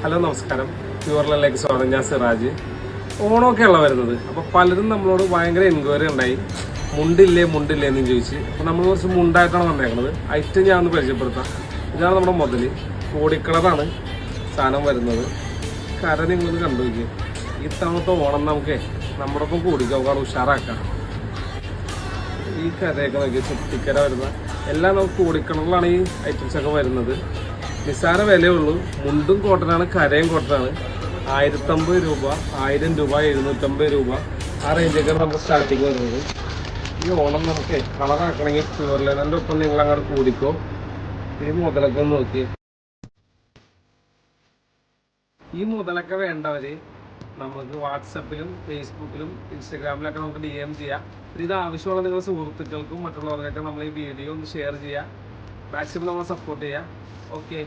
Hello നമസ്കാരം, പ്യുവർലിലേക്ക് സ്വാഗതം. ഞാൻ സിറാജ്. ഓണമൊക്കെയുള്ള വരുന്നത്. അപ്പോൾ പലരും നമ്മളോട് ഭയങ്കര എൻക്വയറി ഉണ്ടായി, മുണ്ടില്ലേ എന്ന് ചോദിച്ച്. അപ്പോൾ നമ്മൾ കുറച്ച് മുണ്ടായിട്ടാണ് വന്നേക്കുന്നത്. ഐറ്റം ഞാൻ ഒന്ന് പരിചയപ്പെടുത്താം. ഇതാണ് നമ്മുടെ മുതൽ. കോടിക്കളറാണ് സാധനം വരുന്നത്. കര നിങ്ങളൊന്ന് കണ്ടു നോക്കി. ഇത്തവണത്തെ ഓണം നമുക്ക് നമ്മുടെ ഒപ്പം കൂടിക്കാൻ ഉഷാറാക്കാം. ഈ കരയൊക്കെ നോക്കി, ചുറ്റിക്കര വരുന്ന എല്ലാം നമുക്ക് കോടിക്കളറിലാണ് ഈ ഐറ്റംസൊക്കെ വരുന്നത്. നിസ്സാര വിലയുള്ളൂ. മുണ്ടും കോട്ടനാണ്, കരയും കോട്ടനാണ്. 1050 രൂപ, 1000 രൂപ, 750 രൂപ, ആ റേഞ്ചൊക്കെയാണ് നമുക്ക് സ്റ്റാർട്ടിങ് വരുന്നത്. ഈ ഓണം നമുക്ക് കളറാക്കണമെങ്കിൽ പ്യുവർലിൻ്റെ ഒപ്പം നിങ്ങൾ അങ്ങോട്ട് കൂടിക്കോ. ഈ മുതലൊക്കെ ഒന്ന് നോക്കി. ഈ മുതലൊക്കെ വേണ്ടവർ നമുക്ക് വാട്സപ്പിലും ഫേസ്ബുക്കിലും ഇൻസ്റ്റാഗ്രാമിലൊക്കെ നമുക്ക് DM ചെയ്യാം. ഇത് ആവശ്യമുള്ള നിങ്ങളുടെ സുഹൃത്തുക്കൾക്കും മറ്റുള്ളവർക്കൊക്കെ നമ്മൾ ഈ വീഡിയോ ഒന്ന് ഷെയർ ചെയ്യാം. മാക്സിമം നമ്മൾ സപ്പോർട്ട് ചെയ്യാം. ഓക്കെ.